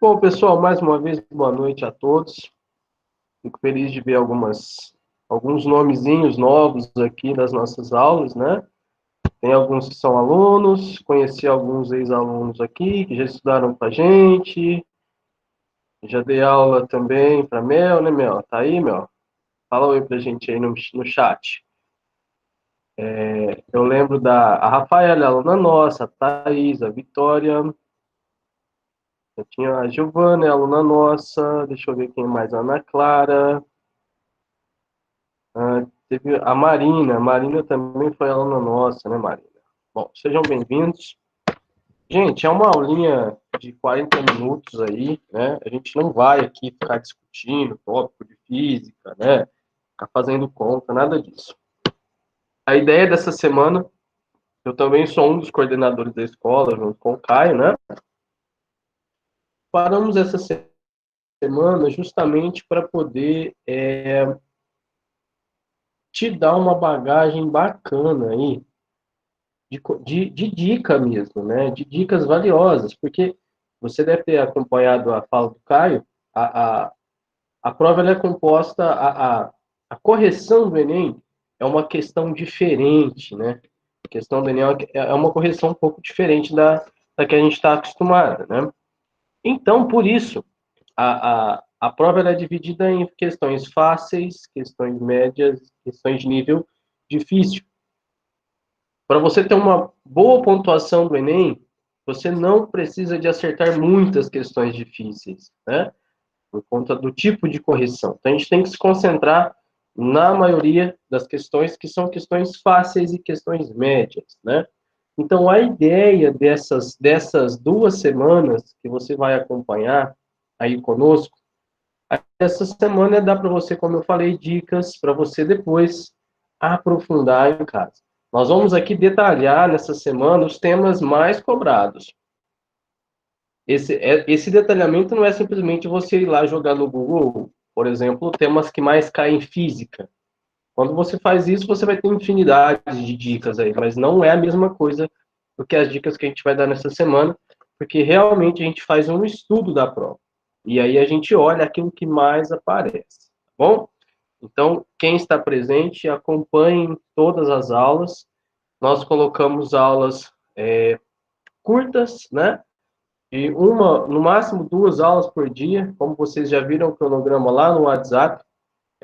Bom, pessoal, mais uma vez, boa noite a todos. Fico feliz de ver alguns nomezinhos novos aqui nas nossas aulas, né? Tem alguns que são alunos, conheci alguns ex-alunos aqui que já estudaram com a gente. Já dei aula também para Mel, né, Mel? Tá aí, Mel? Fala oi pra gente aí no chat. Eu lembro a Rafaela, aluna nossa, a Thaís, a Vitória. Eu tinha a Giovana, aluna nossa. Deixa eu ver quem mais. A Ana Clara. Teve a Marina. A Marina também foi aluna nossa, né, Marina? Bom, sejam bem-vindos. Gente, é uma aulinha de 40 minutos aí, né? A gente não vai aqui ficar discutindo tópico de física, né? Ficar fazendo conta, nada disso. A ideia dessa semana, eu também sou um dos coordenadores da escola, junto com o Caio, né? Paramos essa semana justamente para poder te dar uma bagagem bacana aí de dica mesmo, né? De dicas valiosas, porque você deve ter acompanhado a fala do Caio, a, a, a prova ela é composta, a correção do Enem é uma questão diferente, né? A questão do Enem é uma correção um pouco diferente da que a gente está acostumado, né? Então, por isso, a prova ela é dividida em questões fáceis, questões médias, questões de nível difícil. Para você ter uma boa pontuação do Enem, você não precisa de acertar muitas questões difíceis, né? Por conta do tipo de correção. Então, a gente tem que se concentrar na maioria das questões que são questões fáceis e questões médias, né? Então, a ideia dessas 2 semanas que você vai acompanhar aí conosco, essa semana dá para você, como eu falei, dicas para você depois aprofundar em casa. Nós vamos aqui detalhar nessa semana os temas mais cobrados. Esse detalhamento não é simplesmente você ir lá jogar no Google, por exemplo, temas que mais caem em física. Quando você faz isso, você vai ter infinidade de dicas aí, mas não é a mesma coisa do que as dicas que a gente vai dar nessa semana, porque realmente a gente faz um estudo da prova. E aí a gente olha aquilo que mais aparece, tá bom? Então, quem está presente, acompanhe todas as aulas. Nós colocamos aulas curtas, né? E no máximo 2 aulas por dia, como vocês já viram o cronograma lá no WhatsApp,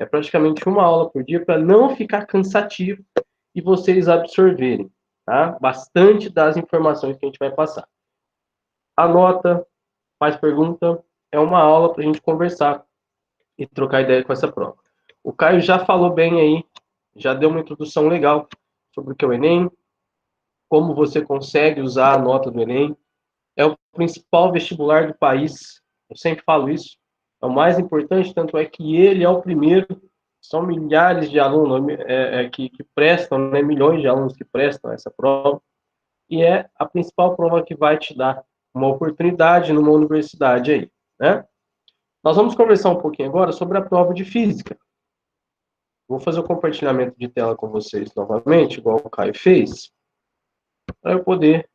é praticamente uma aula por dia para não ficar cansativo e vocês absorverem, tá? Bastante das informações que a gente vai passar. Anota, faz pergunta, é uma aula para a gente conversar e trocar ideia com essa prova. O Caio já falou bem aí, já deu uma introdução legal sobre o que é o Enem, como você consegue usar a nota do Enem. É o principal vestibular do país, eu sempre falo isso. É o mais importante, tanto é que ele é o primeiro. São milhares de alunos que prestam, né, milhões de alunos que prestam essa prova, e é a principal prova que vai te dar uma oportunidade numa universidade aí, né? Nós vamos conversar um pouquinho agora sobre a prova de física. Vou fazer o compartilhamento de tela com vocês novamente, igual o Caio fez, para eu poder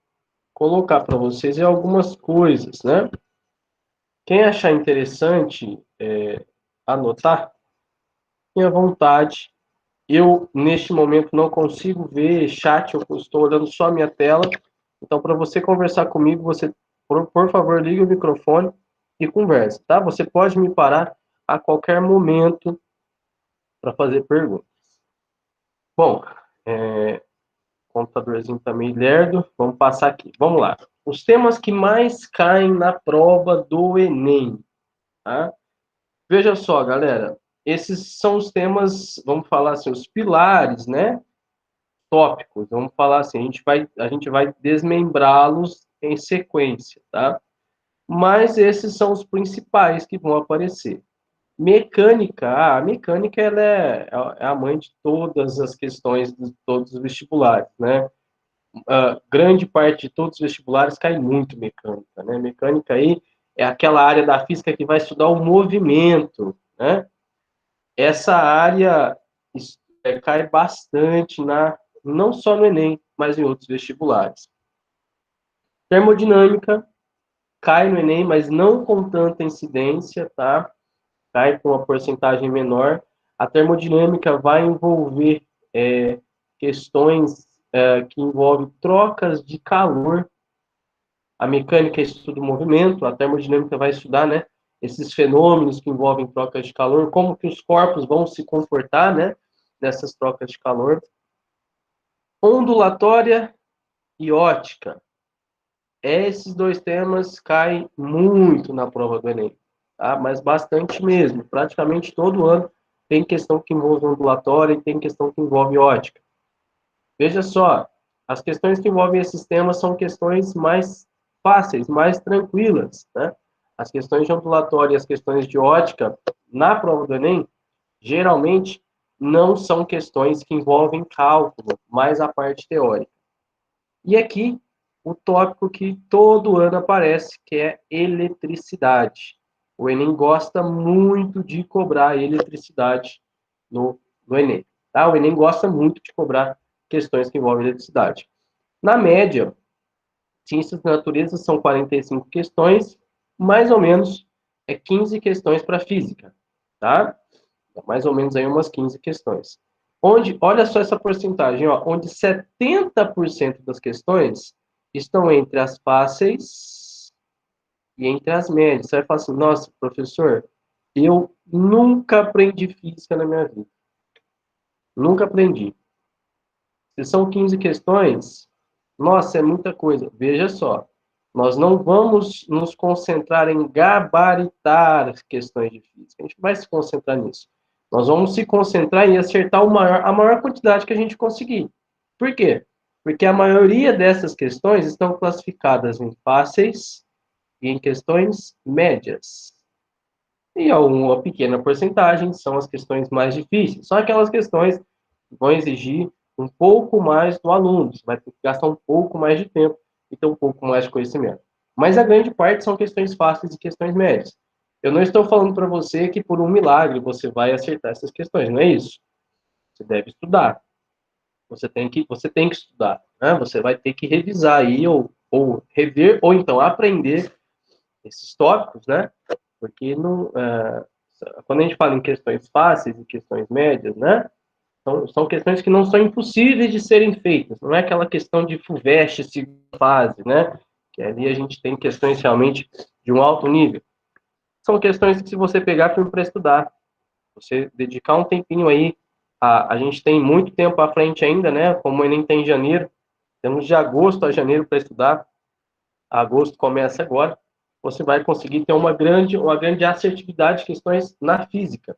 colocar para vocês algumas coisas, né? Quem achar interessante anotar, tenha vontade. Eu, neste momento, não consigo ver chat, eu estou olhando só a minha tela. Então, para você conversar comigo, você, por favor, ligue o microfone e converse, tá? Você pode me parar a qualquer momento para fazer perguntas. Bom, o computadorzinho está meio lerdo, vamos passar aqui. Vamos lá. Os temas que mais caem na prova do Enem, tá? Veja só, galera, esses são os temas, vamos falar assim, os pilares, né? Tópicos, vamos falar assim, a gente vai desmembrá-los em sequência, tá? Mas esses são os principais que vão aparecer. Mecânica, a mecânica ela é a mãe de todas as questões de todos os vestibulares, né? Grande parte de todos os vestibulares cai muito mecânica, né? Mecânica aí é aquela área da física que vai estudar o movimento, né? Essa área cai bastante não só no Enem, mas em outros vestibulares. Termodinâmica, cai no Enem, mas não com tanta incidência, tá? Cai com uma porcentagem menor. A termodinâmica vai envolver questões que envolvem trocas de calor. A mecânica estuda o movimento, a termodinâmica vai estudar, né, esses fenômenos que envolvem trocas de calor, como que os corpos vão se comportar, né, nessas trocas de calor. Ondulatória e ótica. Esses dois temas caem muito na prova do Enem, tá? Mas bastante mesmo. Praticamente todo ano tem questão que envolve ondulatória e tem questão que envolve ótica. Veja só, as questões que envolvem esses temas são questões mais fáceis, mais tranquilas, né? As questões de ondulatória e as questões de ótica, na prova do Enem, geralmente não são questões que envolvem cálculo, mas a parte teórica. E aqui, o tópico que todo ano aparece, que é eletricidade. O Enem gosta muito de cobrar eletricidade no Enem. Tá? O Enem gosta muito de cobrar questões que envolvem eletricidade. Na média, ciências da natureza são 45 questões, mais ou menos 15 questões para física, tá? Mais ou menos aí umas 15 questões. Onde, olha só essa porcentagem, ó, onde 70% das questões estão entre as fáceis e entre as médias. Você vai falar assim, nossa, professor, eu nunca aprendi física na minha vida. Nunca aprendi. Se são 15 questões, nossa, é muita coisa. Veja só, nós não vamos nos concentrar em gabaritar as questões de física. A gente vai se concentrar nisso. Nós vamos se concentrar em acertar a maior quantidade que a gente conseguir. Por quê? Porque a maioria dessas questões estão classificadas em fáceis e em questões médias. E uma pequena porcentagem são as questões mais difíceis. São aquelas questões que vão exigir um pouco mais do aluno. Você vai ter que gastar um pouco mais de tempo e ter um pouco mais de conhecimento. Mas a grande parte são questões fáceis e questões médias. Eu não estou falando para você que por um milagre você vai acertar essas questões, não é isso. Você deve estudar. Você tem que estudar. Né? Você vai ter que revisar aí, ou rever, ou então aprender esses tópicos, né? Porque não, quando a gente fala em questões fáceis e questões médias, né? São questões que não são impossíveis de serem feitas. Não é aquela questão de FUVEST, segunda fase, né? Que ali a gente tem questões realmente de um alto nível. São questões que, se você pegar para estudar, você dedicar um tempinho aí, a gente tem muito tempo à frente ainda, né? Como o Enem tem em janeiro, temos de agosto a janeiro para estudar. Agosto começa agora. Você vai conseguir ter uma grande assertividade de questões na física.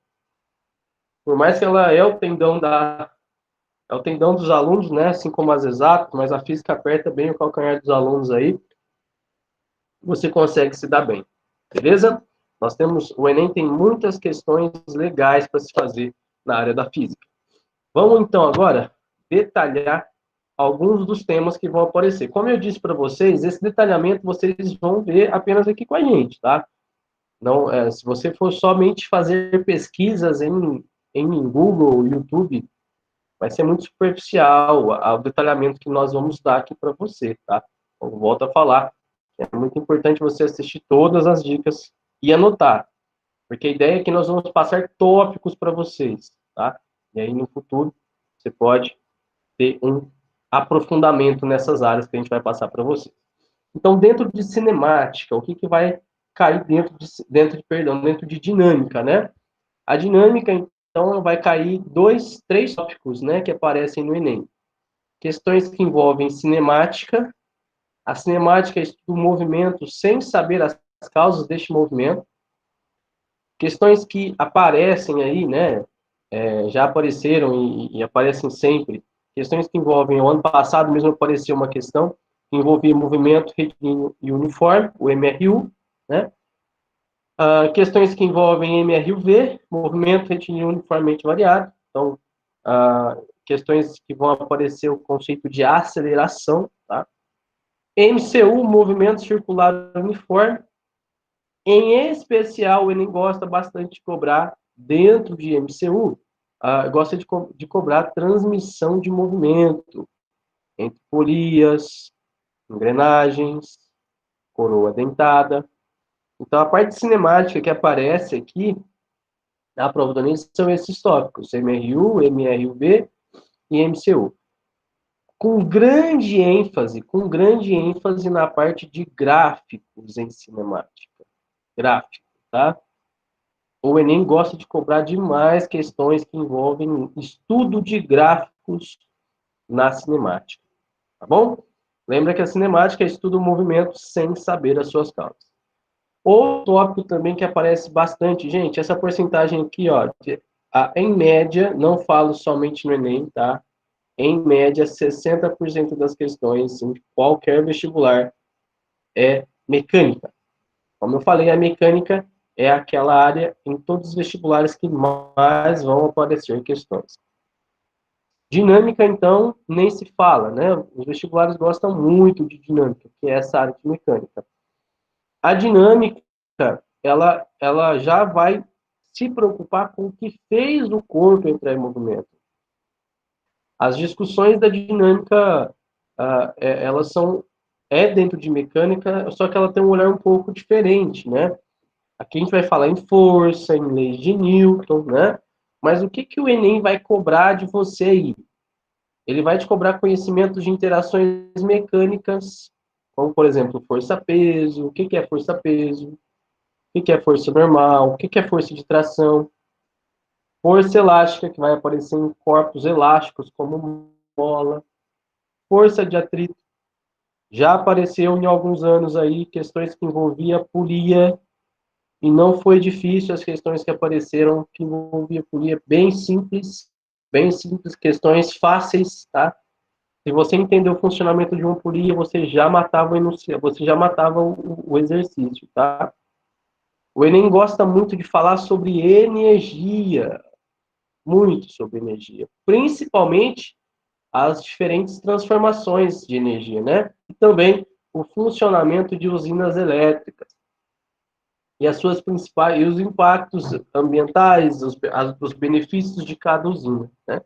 Por mais que ela é o tendão dos alunos, né? Assim como as exatas, mas a física aperta bem o calcanhar dos alunos aí, você consegue se dar bem. Beleza? O Enem tem muitas questões legais para se fazer na área da física. Vamos então agora detalhar alguns dos temas que vão aparecer. Como eu disse para vocês, esse detalhamento vocês vão ver apenas aqui com a gente, tá? Não, se você for somente fazer pesquisas em Google, YouTube, vai ser muito superficial o detalhamento que nós vamos dar aqui para você, tá? Eu volto a falar, é muito importante você assistir todas as dicas e anotar, porque a ideia é que nós vamos passar tópicos para vocês, tá? E aí, no futuro, você pode ter um aprofundamento nessas áreas que a gente vai passar para vocês. Então, dentro de cinemática, o que vai cair dentro de dinâmica, né? A dinâmica, então, vai cair três tópicos, né, que aparecem no Enem. Questões que envolvem cinemática. A cinemática estuda o movimento sem saber as causas deste movimento. Questões que aparecem aí, né, já apareceram e aparecem sempre. Questões que envolvem, o ano passado mesmo apareceu uma questão que envolvia movimento retilíneo e uniforme, o MRU, né? Questões que envolvem MRUV, movimento retilíneo uniformemente variado. Então, questões que vão aparecer o conceito de aceleração, tá? MCU, movimento circular uniforme. Em especial, o Enem gosta bastante de cobrar, dentro de MCU, gosta de cobrar transmissão de movimento entre polias, engrenagens, coroa dentada. Então, a parte cinemática que aparece aqui na prova do Enem são esses tópicos, MRU, MRUV e MCU. Com grande ênfase na parte de gráficos em cinemática. Gráfico, tá? O Enem gosta de cobrar demais questões que envolvem estudo de gráficos na cinemática, tá bom? Lembra que a cinemática estuda o movimento sem saber as suas causas. Outro tópico também que aparece bastante, gente, essa porcentagem aqui, ó, em média, não falo somente no Enem, tá? Em média, 60% das questões em qualquer vestibular é mecânica. Como eu falei, a mecânica é aquela área em todos os vestibulares que mais vão aparecer questões. Dinâmica, então, nem se fala, né? Os vestibulares gostam muito de dinâmica, que é essa área de mecânica. A dinâmica, ela já vai se preocupar com o que fez o corpo entrar em movimento. As discussões da dinâmica, elas são dentro de mecânica, só que ela tem um olhar um pouco diferente, né? Aqui a gente vai falar em força, em leis de Newton, né? Mas o que o Enem vai cobrar de você aí? Ele vai te cobrar conhecimentos de interações mecânicas, como, por exemplo, força-peso, o que é força-peso, o que é força normal, o que é força de tração, força elástica, que vai aparecer em corpos elásticos, como mola, força de atrito. Já apareceu em alguns anos aí questões que envolvia polia, e não foi difícil as questões que apareceram que envolvia polia, bem simples, questões fáceis, tá? Se você entender o funcionamento de uma polia, você já matava o enunciado, você já matava o exercício, tá? O Enem gosta muito de falar sobre energia, muito sobre energia, principalmente as diferentes transformações de energia, né? E também o funcionamento de usinas elétricas e as suas principais e os impactos ambientais, os benefícios de cada usina, né?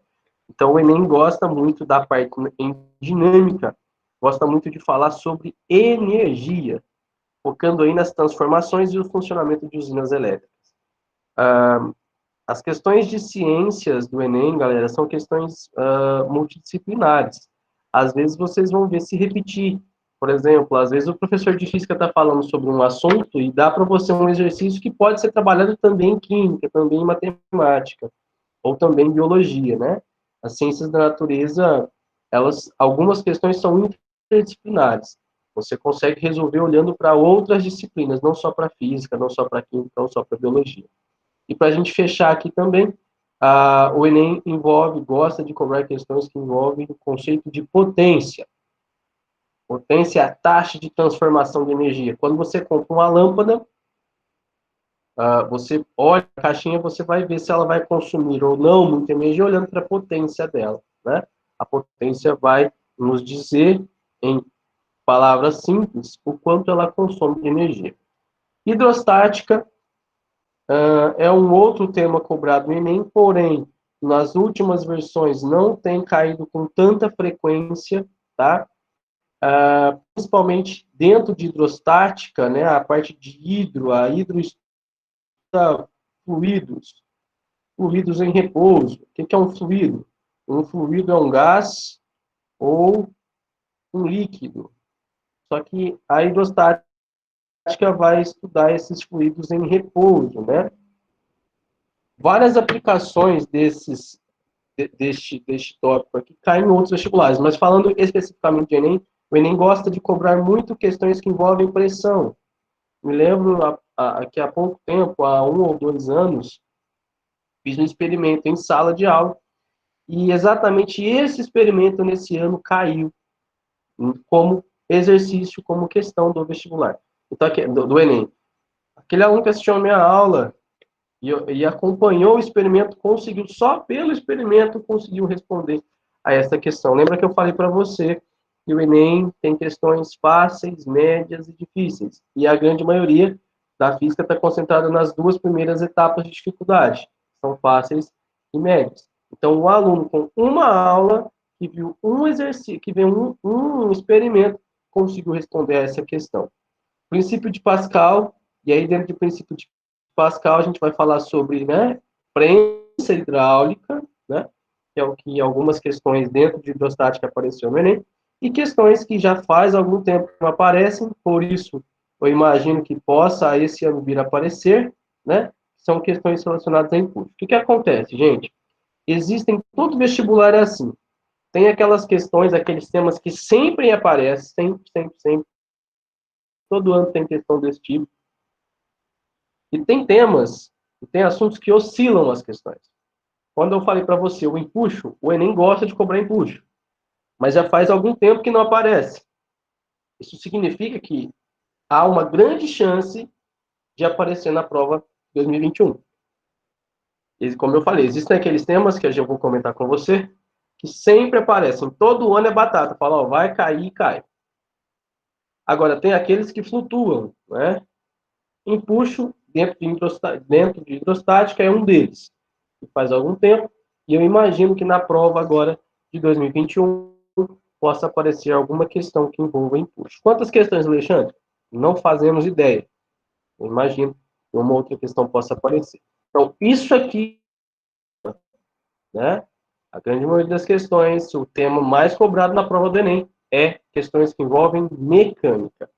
Então o Enem gosta muito da parte em dinâmica, gosta muito de falar sobre energia, focando aí nas transformações e o funcionamento de usinas elétricas. As questões de ciências do Enem, galera, são questões multidisciplinares. Às vezes vocês vão ver se repetir. Por exemplo, às vezes o professor de física está falando sobre um assunto e dá para você um exercício que pode ser trabalhado também em química, também em matemática, ou também em biologia, né? As ciências da natureza, algumas questões são interdisciplinares. Você consegue resolver olhando para outras disciplinas, não só para física, não só para química, não só para biologia. E para a gente fechar aqui também, o Enem gosta de cobrar questões que envolvem o conceito de potência. Potência é a taxa de transformação de energia. Quando você compra uma lâmpada, você olha a caixinha, você vai ver se ela vai consumir ou não muita energia olhando para a potência dela, né? A potência vai nos dizer, em palavras simples, o quanto ela consome de energia. Hidrostática é um outro tema cobrado no Enem, porém, nas últimas versões não tem caído com tanta frequência, tá? Principalmente dentro de hidrostática, né? A parte de a hidro estuda fluidos, fluidos em repouso. O que é um fluido? Um fluido é um gás ou um líquido. Só que a hidrostática vai estudar esses fluidos em repouso, né? Várias aplicações deste tópico aqui caem em outros vestibulares, mas falando especificamente do Enem, o Enem gosta de cobrar muito questões que envolvem pressão. Me lembro que há pouco tempo, há 1 ou 2 anos, fiz um experimento em sala de aula e exatamente esse experimento nesse ano caiu como exercício, como questão do vestibular, então, do Enem. Aquele aluno que assistiu a minha aula e acompanhou o experimento, conseguiu, só pelo experimento, conseguiu responder a essa questão. Lembra que eu falei para você que o Enem tem questões fáceis, médias e difíceis, e a grande maioria da física está concentrada nas 2 primeiras etapas de dificuldade, são fáceis e médias. Então, o aluno com uma aula, que viu um exercício, que viu um experimento, conseguiu responder a essa questão. Princípio de Pascal, e aí dentro do princípio de Pascal a gente vai falar sobre, né, prensa hidráulica, né, que é o que algumas questões dentro de hidrostática apareceu no Enem, e questões que já faz algum tempo que não aparecem, por isso eu imagino que possa esse ano vir a aparecer, né, são questões relacionadas a impulso. O que acontece, gente? Existem, todo vestibular é assim, tem aquelas questões, aqueles temas que sempre aparecem, sempre, todo ano tem questão desse tipo, e tem temas, e tem assuntos que oscilam as questões. Quando eu falei para você o empuxo, o Enem gosta de cobrar empuxo, mas já faz algum tempo que não aparece. Isso significa que há uma grande chance de aparecer na prova 2021. E, como eu falei, existem aqueles temas que eu vou comentar com você, que sempre aparecem. Todo ano é batata. Fala, ó, vai cair e cai. Agora, tem aqueles que flutuam, né? Empuxo dentro de hidrostática é um deles, que faz algum tempo, e eu imagino que na prova agora de 2021 possa aparecer alguma questão que envolva empuxo. Quantas questões, Alexandre? Não fazemos ideia. Eu imagino que uma outra questão possa aparecer. Então, isso aqui, né? A grande maioria das questões, o tema mais cobrado na prova do Enem é questões que envolvem mecânica.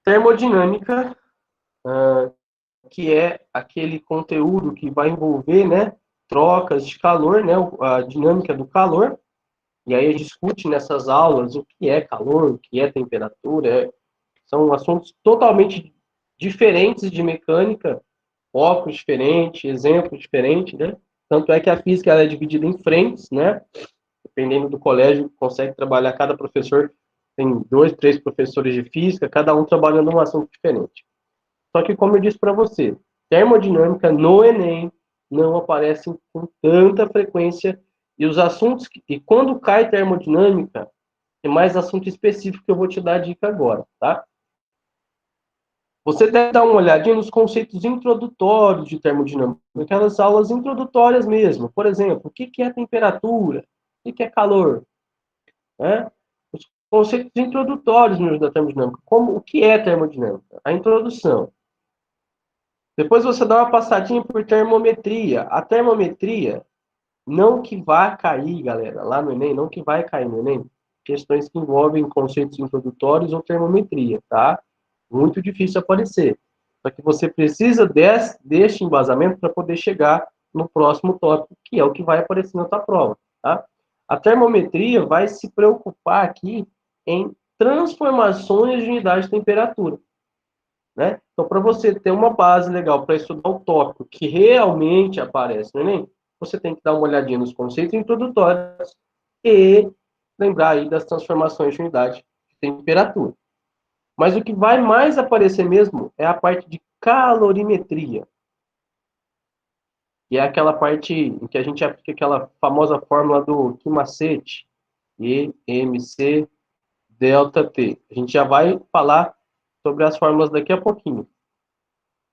Termodinâmica, que é aquele conteúdo que vai envolver, né, trocas de calor, né, a dinâmica do calor, e aí a gente discute nessas aulas o que é calor, o que é temperatura, são assuntos totalmente diferentes de mecânica, focos diferentes, exemplos diferentes, né, tanto é que a física ela é dividida em frentes, né, dependendo do colégio, consegue trabalhar, cada professor tem 2, 3 professores de física, cada um trabalhando um assunto diferente. Só que, como eu disse para você, termodinâmica no Enem não aparece com tanta frequência e os assuntos, e quando cai termodinâmica, é mais assunto específico que eu vou te dar a dica agora, tá? Você deve dar uma olhadinha nos conceitos introdutórios de termodinâmica, aquelas aulas introdutórias mesmo. Por exemplo, o que é temperatura? O que é calor? Né? Os conceitos introdutórios mesmo da termodinâmica. Como, o que é termodinâmica? A introdução. Depois você dá uma passadinha por termometria. A termometria, não que vai cair, galera, lá no Enem, não que vai cair no Enem, questões que envolvem conceitos introdutórios ou termometria, tá? Muito difícil aparecer. Só que você precisa deste embasamento para poder chegar no próximo tópico, que é o que vai aparecer na tua prova, tá? A termometria vai se preocupar aqui em transformações de unidade de temperatura. Né? Então, para você ter uma base legal para estudar o tópico que realmente aparece no Enem, você tem que dar uma olhadinha nos conceitos introdutórios e lembrar aí das transformações de unidade de temperatura. Mas o que vai mais aparecer mesmo é a parte de calorimetria, que é aquela parte em que a gente aplica aquela famosa fórmula do Kimacete, EMC delta T. A gente já vai falar sobre as fórmulas daqui a pouquinho.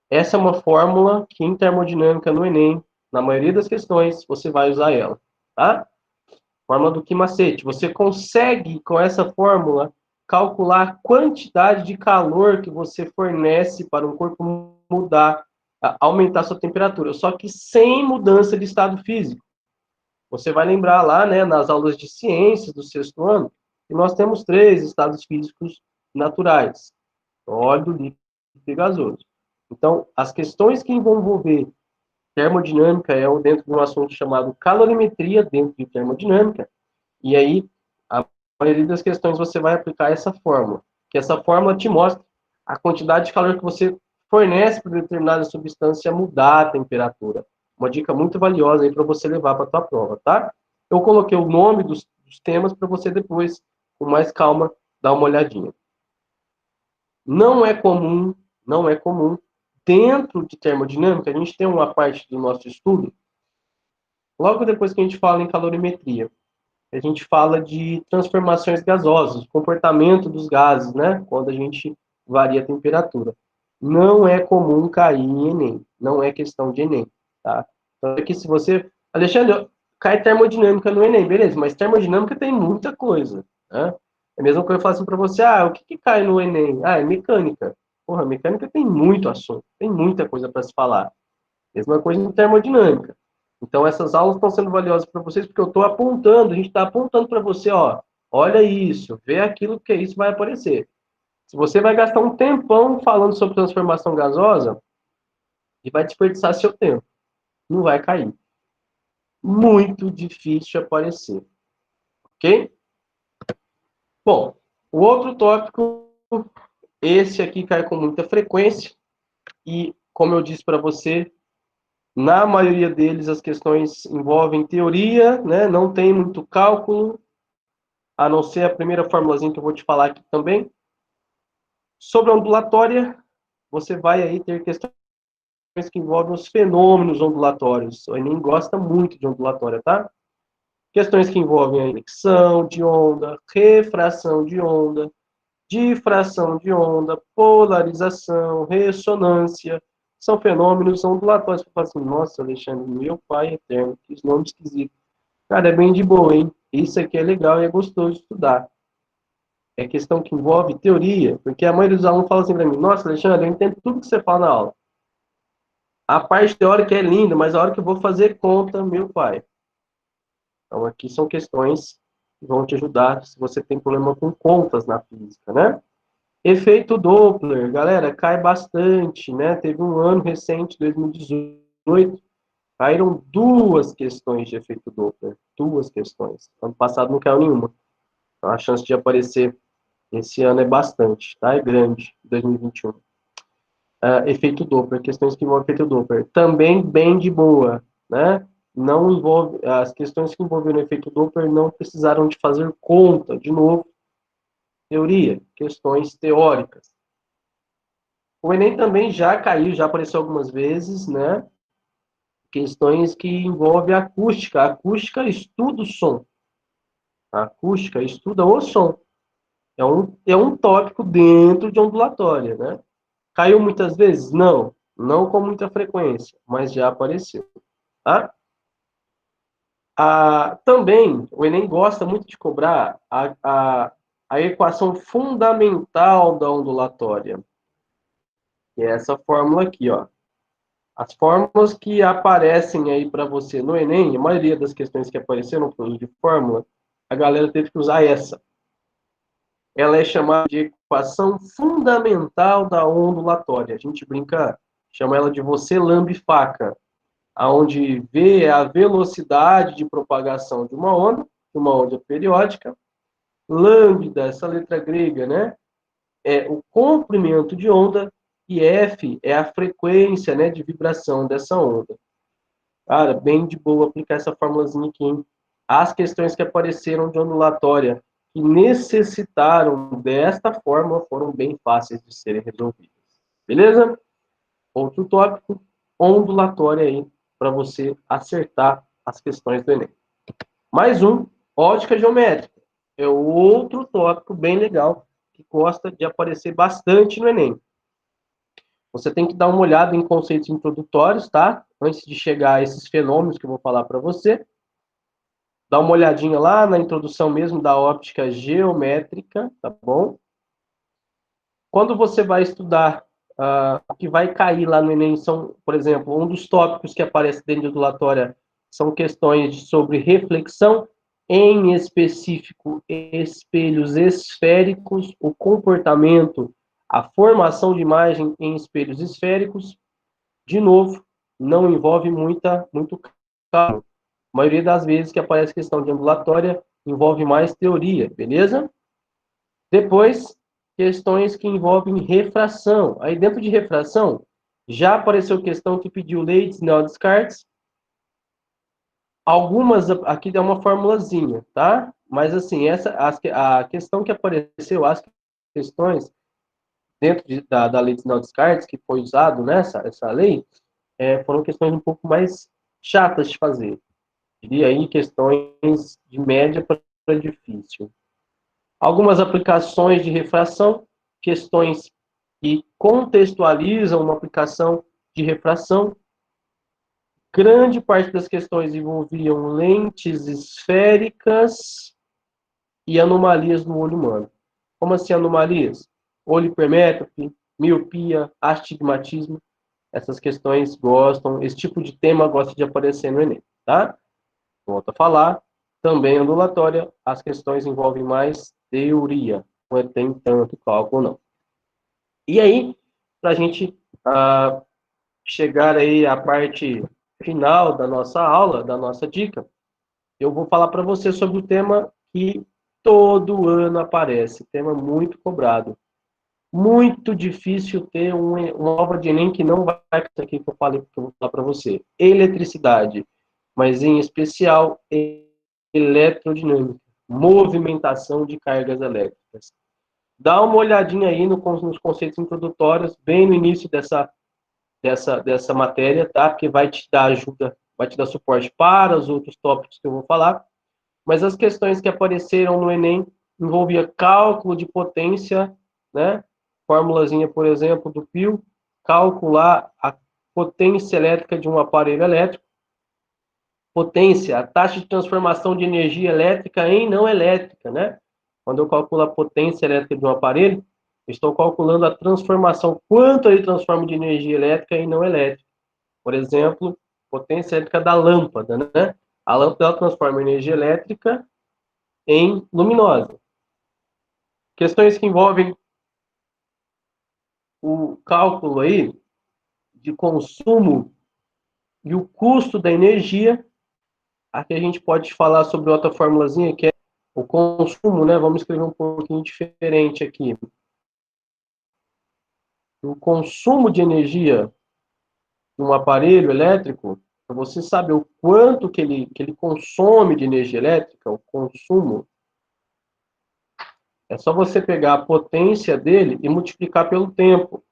Essa é uma fórmula que em termodinâmica no Enem, na maioria das questões, você vai usar ela, tá? Fórmula do Kimacete. Você consegue, com essa fórmula, calcular a quantidade de calor que você fornece para um corpo mudar, aumentar sua temperatura, só que sem mudança de estado físico. Você vai lembrar lá, né, nas aulas de ciências do sexto ano, que nós temos 3 estados físicos naturais: sólido, líquido e gasoso. Então, as questões que vão envolver termodinâmica é dentro de um assunto chamado calorimetria, dentro de termodinâmica, e aí a maioria das questões você vai aplicar essa fórmula, que essa fórmula te mostra a quantidade de calor que você fornece para determinada substância mudar a temperatura. Uma dica muito valiosa aí para você levar para a tua prova, tá? Eu coloquei o nome dos temas para você depois, com mais calma, dar uma olhadinha. Não é comum, não é comum, dentro de termodinâmica, a gente tem uma parte do nosso estudo, logo depois que a gente fala em calorimetria, a gente fala de transformações gasosas, comportamento dos gases, né? Quando a gente varia a temperatura. Não é comum cair em Enem, não é questão de Enem, tá? Então, aqui se você... Alexandre, cai termodinâmica no Enem, beleza, mas termodinâmica tem muita coisa, né? É a mesma coisa que eu falo assim para você, o que cai no Enem? É mecânica. Porra, mecânica tem muito assunto, tem muita coisa para se falar. Mesma coisa em termodinâmica. Então, essas aulas estão sendo valiosas para vocês, porque eu estou apontando, a gente está apontando para você, olha isso, vê aquilo que isso vai aparecer. Se você vai gastar um tempão falando sobre transformação gasosa, e vai desperdiçar seu tempo, não vai cair. Muito difícil de aparecer, ok? Bom, o outro tópico, esse aqui cai com muita frequência, e como eu disse para você, na maioria deles as questões envolvem teoria, né? Não tem muito cálculo, a não ser a primeira formulazinha que eu vou te falar aqui também. Sobre a ondulatória, você vai aí ter questões que envolvem os fenômenos ondulatórios. O Enem gosta muito de ondulatória, tá? Questões que envolvem a emissão de onda, refração de onda, difração de onda, polarização, ressonância, são fenômenos ondulatórios. Você fala assim, nossa, Alexandre, meu pai eterno, que nome esquisito. Cara, é bem de boa, hein? Isso aqui é legal e é gostoso de estudar. É questão que envolve teoria, porque a maioria dos alunos fala assim para mim, nossa, Alexandre, eu entendo tudo que você fala na aula. A parte teórica é linda, mas a hora que eu vou fazer conta, meu pai. Então, aqui são questões que vão te ajudar se você tem problema com contas na física, né? Efeito Doppler, galera, cai bastante, né? Teve um ano recente, 2018, caíram duas questões de efeito Doppler. Duas questões. Ano passado não caiu nenhuma. Então, a chance de aparecer esse ano é bastante, tá? É grande, 2021. Efeito Doppler, questões que envolvem efeito Doppler. Também bem de boa, né? Não envolve, as questões que envolveram efeito Doppler não precisaram de fazer conta, de novo, teoria, questões teóricas. O Enem também já caiu, já apareceu algumas vezes, né? Questões que envolvem acústica. A acústica estuda o som. A acústica estuda o som. É um tópico dentro de ondulatória, né? Caiu muitas vezes? Não. Não com muita frequência, mas já apareceu. Tá? Também, o Enem gosta muito de cobrar a equação fundamental da ondulatória. Que é essa fórmula aqui, ó. As fórmulas que aparecem aí para você no Enem, a maioria das questões que apareceram por uso de fórmula, a galera teve que usar essa. Ela é chamada de equação fundamental da ondulatória. A gente brinca, chama ela de você lambe-faca, aonde V é a velocidade de propagação de uma onda periódica, lambda, essa letra grega, né, é o comprimento de onda, e F é a frequência, né, de vibração dessa onda. Cara, bem de boa aplicar essa formulazinha aqui, hein? As questões que apareceram de ondulatória que necessitaram desta fórmula foram bem fáceis de serem resolvidas. Beleza? Outro tópico, ondulatória aí, para você acertar as questões do Enem. Mais um, ótica geométrica. É outro tópico bem legal que gosta de aparecer bastante no Enem. Você tem que dar uma olhada em conceitos introdutórios, tá? Antes de chegar a esses fenômenos que eu vou falar para você. Dá uma olhadinha lá na introdução mesmo da óptica geométrica, tá bom? Quando você vai estudar o que vai cair lá no Enem são, por exemplo, um dos tópicos que aparece dentro da ondulatória são questões sobre reflexão, em específico, espelhos esféricos, o comportamento, a formação de imagem em espelhos esféricos. De novo, não envolve muito cálculo. A maioria das vezes que aparece questão de ondulatória envolve mais teoria, beleza? Depois, questões que envolvem refração. Aí dentro de refração, já apareceu questão que pediu Leibniz, Descartes. Algumas, aqui dá uma formulazinha, tá? Mas assim, a questão que apareceu, as questões dentro da lei de Descartes, que foi usado nessa essa lei, foram questões um pouco mais chatas de fazer. Diria aí questões de média para difícil. Algumas aplicações de refração, questões que contextualizam uma aplicação de refração. Grande parte das questões envolviam lentes esféricas e anomalias no olho humano. Como assim anomalias? Olho hipermétrope, miopia, astigmatismo. Essas questões gostam, esse tipo de tema gosta de aparecer no Enem, tá? Volto a falar, também ondulatória, as questões envolvem mais teoria, não tem tanto cálculo, não. E aí, para a gente chegar aí à parte final da nossa aula, da nossa dica, eu vou falar para você sobre o tema que todo ano aparece, tema muito cobrado. Muito difícil ter uma prova de Enem que não vai isso aqui que eu falei, que eu vou falar para você. Eletricidade, mas em especial eletrodinâmica, movimentação de cargas elétricas. Dá uma olhadinha aí nos conceitos introdutórios, bem no início dessa matéria, tá? Porque vai te dar ajuda, vai te dar suporte para os outros tópicos que eu vou falar. Mas as questões que apareceram no Enem envolvia cálculo de potência, né? Formulazinha, por exemplo, do pio, calcular a potência elétrica de um aparelho elétrico, potência, a taxa de transformação de energia elétrica em não elétrica, né? Quando eu calculo a potência elétrica de um aparelho, estou calculando a transformação, quanto ele transforma de energia elétrica em não elétrica. Por exemplo, potência elétrica da lâmpada, né? A lâmpada ela transforma energia elétrica em luminosa. Questões que envolvem o cálculo aí de consumo e o custo da energia. Aqui a gente pode falar sobre outra formulazinha que é o consumo, né? Vamos escrever um pouquinho diferente aqui. O consumo de energia de um aparelho elétrico, para você saber o quanto que ele consome de energia elétrica, o consumo, é só você pegar a potência dele e multiplicar pelo tempo.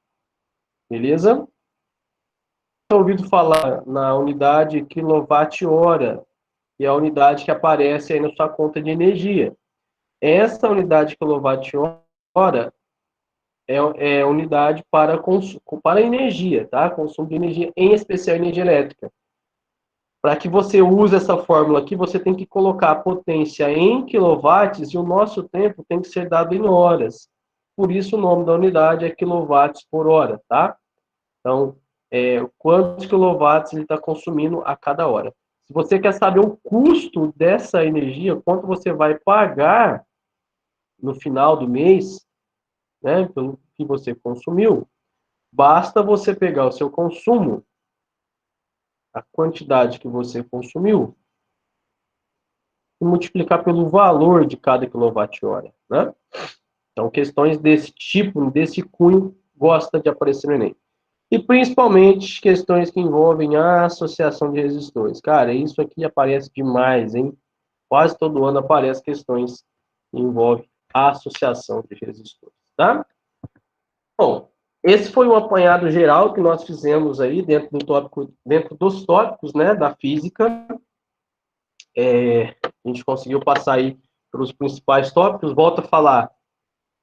Beleza? Ouvido falar na unidade quilowatt-hora, que é a unidade que aparece aí na sua conta de energia. Essa unidade quilowatt-hora é unidade para energia, tá? Consumo de energia, em especial energia elétrica. Para que você use essa fórmula aqui, você tem que colocar a potência em quilowatts e o nosso tempo tem que ser dado em horas. Por isso o nome da unidade é quilowatts por hora, tá? Então, quantos quilowatts ele está consumindo a cada hora. Se você quer saber o custo dessa energia, quanto você vai pagar no final do mês, né, pelo que você consumiu, basta você pegar o seu consumo, a quantidade que você consumiu, e multiplicar pelo valor de cada quilowatt-hora, né? Então, questões desse tipo, desse cunho, gosta de aparecer no Enem. E principalmente questões que envolvem a associação de resistores. Cara, isso aqui aparece demais, hein? Quase todo ano aparecem questões que envolvem a associação de resistores, tá? Bom, esse foi um apanhado geral que nós fizemos aí dentro dos tópicos, né, da física. A gente conseguiu passar aí pelos principais tópicos. Volto a falar,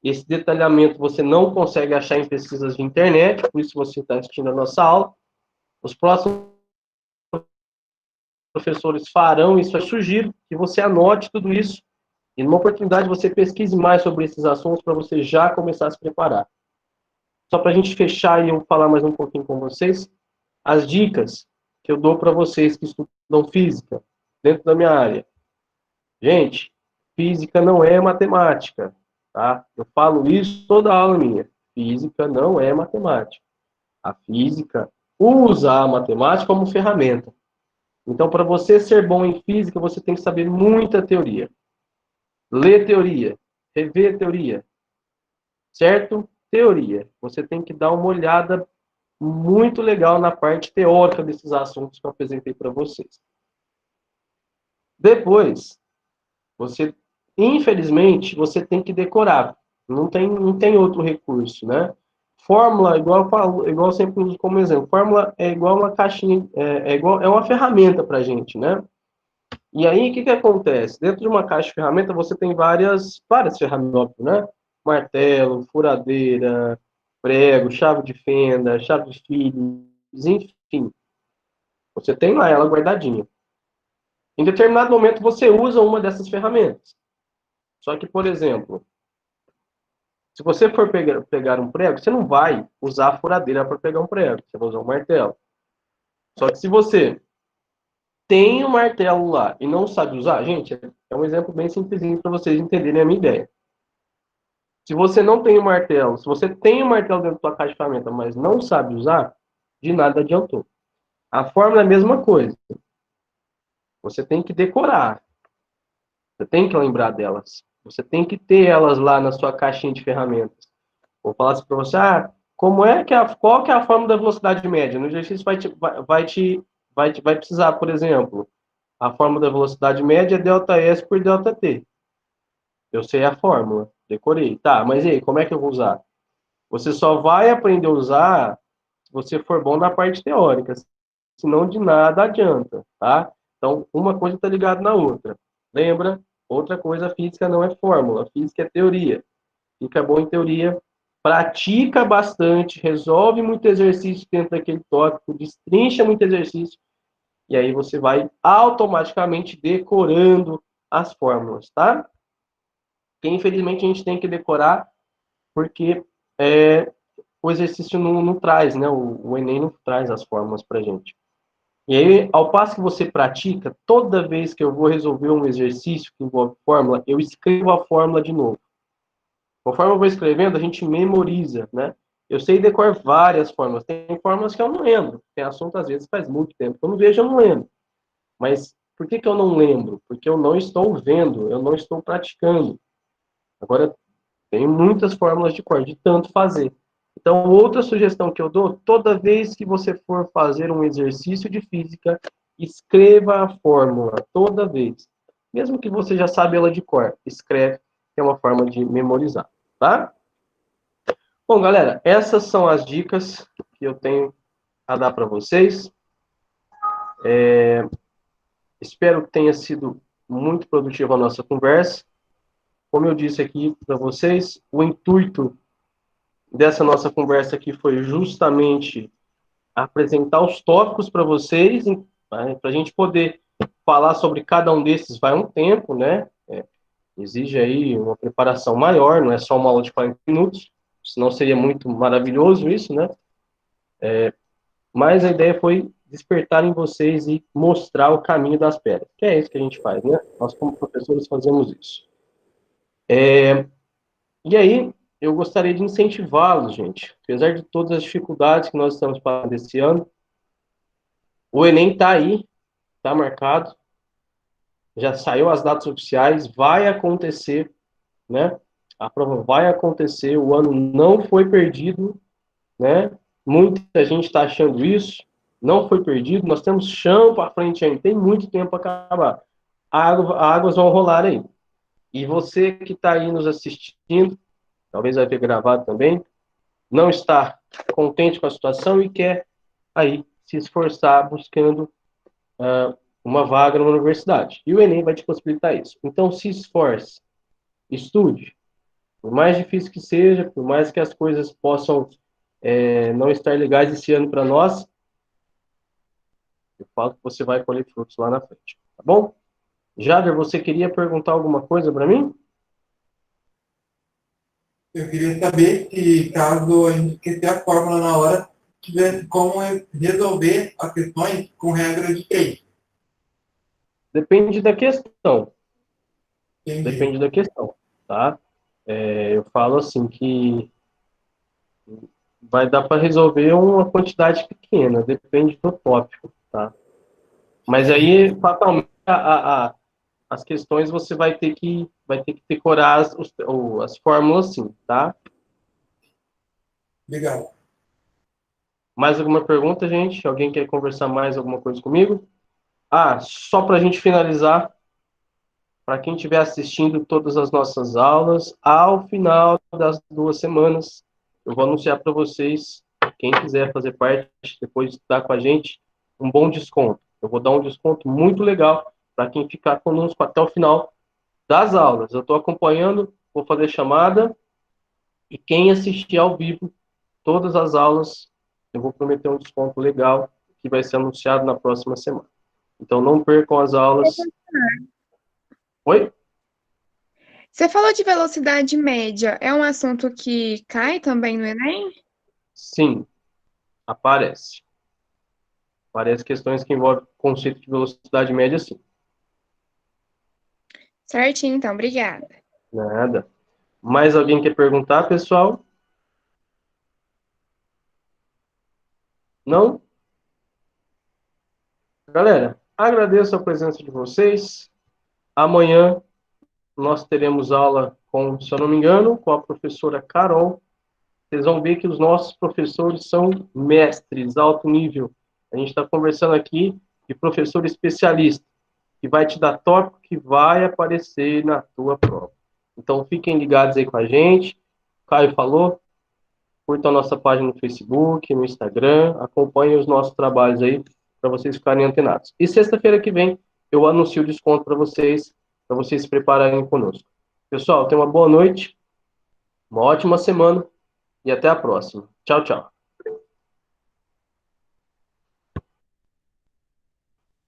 esse detalhamento você não consegue achar em pesquisas de internet, por isso você está assistindo a nossa aula. Os próximos professores farão isso, eu sugiro que você anote tudo isso e numa oportunidade você pesquise mais sobre esses assuntos para você já começar a se preparar. Só para a gente fechar e eu falar mais um pouquinho com vocês, as dicas que eu dou para vocês que estudam física dentro da minha área. Gente, física não é matemática, tá? Eu falo isso toda aula minha. Física não é matemática. A física usa a matemática como ferramenta. Então, para você ser bom em física, você tem que saber muita teoria. Ler teoria, rever teoria, certo? Teoria. Você tem que dar uma olhada muito legal na parte teórica desses assuntos que eu apresentei para vocês. Depois, infelizmente, você tem que decorar. Não tem outro recurso, né? Fórmula, igual eu falo, igual eu sempre uso como exemplo, fórmula é igual uma caixinha, é uma ferramenta para a gente, né? E aí, o que acontece? Dentro de uma caixa de ferramenta, você tem várias ferramentas, né? Martelo, furadeira, prego, chave de fenda, chave de Phillips, enfim. Você tem lá ela guardadinha. Em determinado momento, você usa uma dessas ferramentas. Só que, por exemplo, se você for pegar um prego, você não vai usar a furadeira para pegar um prego, você vai usar um martelo. Só que se você tem um martelo lá e não sabe usar, gente, é um exemplo bem simplesinho para vocês entenderem a minha ideia. Se você não tem um martelo, se você tem um martelo dentro da sua caixa de ferramenta, mas não sabe usar, de nada adiantou. A fórmula é a mesma coisa. Você tem que decorar. Você tem que lembrar delas. Você tem que ter elas lá na sua caixinha de ferramentas. Vou falar assim para você, qual que é a fórmula da velocidade média? No exercício vai precisar, por exemplo, a fórmula da velocidade média é ΔS por ΔT. Eu sei a fórmula, decorei. Tá, mas e aí, como é que eu vou usar? Você só vai aprender a usar se você for bom na parte teórica, senão de nada adianta, tá? Então, uma coisa está ligada na outra. Lembra? Outra coisa, física não é fórmula, física é teoria. Fica bom em teoria, pratica bastante, resolve muito exercício dentro daquele tópico, destrincha muito exercício, e aí você vai automaticamente decorando as fórmulas, tá? Que infelizmente a gente tem que decorar porque o exercício não traz, né? O Enem não traz as fórmulas para gente. E aí, ao passo que você pratica, toda vez que eu vou resolver um exercício que envolve fórmula, eu escrevo a fórmula de novo. Conforme eu vou escrevendo, a gente memoriza, né? Eu sei decorar várias fórmulas. Tem fórmulas que eu não lembro. Tem assunto, às vezes, faz muito tempo. Eu não vejo, eu não lembro. Mas por que eu não lembro? Porque eu não estou vendo, eu não estou praticando. Agora, tem muitas fórmulas de cor, de tanto fazer. Então, outra sugestão que eu dou, toda vez que você for fazer um exercício de física, escreva a fórmula, toda vez. Mesmo que você já sabe ela de cor, escreve, que é uma forma de memorizar, tá? Bom, galera, essas são as dicas que eu tenho a dar para vocês. Espero que tenha sido muito produtiva a nossa conversa. Como eu disse aqui para vocês, o intuito dessa nossa conversa aqui foi justamente apresentar os tópicos para vocês, para a gente poder falar sobre cada um desses vai um tempo, né? Exige aí uma preparação maior, não é só uma aula de 40 minutos, senão seria muito maravilhoso isso, né? Mas a ideia foi despertar em vocês e mostrar o caminho das pedras, que é isso que a gente faz, né? Nós, como professores, fazemos isso. E aí, eu gostaria de incentivá-los, gente. Apesar de todas as dificuldades que nós estamos passando esse ano, o Enem está aí, está marcado, já saiu as datas oficiais, vai acontecer, né? A prova vai acontecer, o ano não foi perdido, né? Muita gente está achando isso, não foi perdido, nós temos chão para frente ainda, tem muito tempo para acabar. Águas vão rolar aí. E você que está aí nos assistindo, talvez vai ver gravado também, não está contente com a situação e quer aí se esforçar buscando uma vaga numa universidade. E o Enem vai te possibilitar isso. Então, se esforce, estude. Por mais difícil que seja, por mais que as coisas possam não estar legais esse ano para nós, eu falo que você vai colher frutos lá na frente. Tá bom? Jader, você queria perguntar alguma coisa para mim? Eu queria saber se, caso a gente esquecer a fórmula na hora, tivesse como resolver as questões com regra de 3. Depende da questão. Entendi. Depende da questão, tá? Eu falo assim que vai dar para resolver uma quantidade pequena, depende do tópico, tá? Mas Entendi. aí, fatalmente, as questões você vai ter que decorar as fórmulas, sim, tá? Obrigado. Mais alguma pergunta, gente? Alguém quer conversar mais alguma coisa comigo? Ah, só para a gente finalizar, para quem estiver assistindo todas as nossas aulas, ao final das 2 semanas, eu vou anunciar para vocês, quem quiser fazer parte, depois de estudar com a gente, um bom desconto. Eu vou dar um desconto muito legal para quem ficar conosco até o final das aulas. Eu estou acompanhando, vou fazer chamada, e quem assistir ao vivo todas as aulas, eu vou prometer um desconto legal que vai ser anunciado na próxima semana. Então não percam as aulas. Oi? Você falou de velocidade média. É um assunto que cai também no Enem? Sim, aparece. Aparece questões que envolvem o conceito de velocidade média, sim. Certinho, então. Obrigada. Nada. Mais alguém quer perguntar, pessoal? Não? Galera, agradeço a presença de vocês. Amanhã nós teremos aula com, se eu não me engano, com a professora Carol. Vocês vão ver que os nossos professores são mestres, alto nível. A gente está conversando aqui de professor especialista, que vai te dar tópico que vai aparecer na tua prova. Então, fiquem ligados aí com a gente. O Caio falou, curtam a nossa página no Facebook, no Instagram, acompanhem os nossos trabalhos aí, para vocês ficarem antenados. E sexta-feira que vem, eu anuncio o desconto para vocês se prepararem conosco. Pessoal, tenham uma boa noite, uma ótima semana, e até a próxima. Tchau, tchau.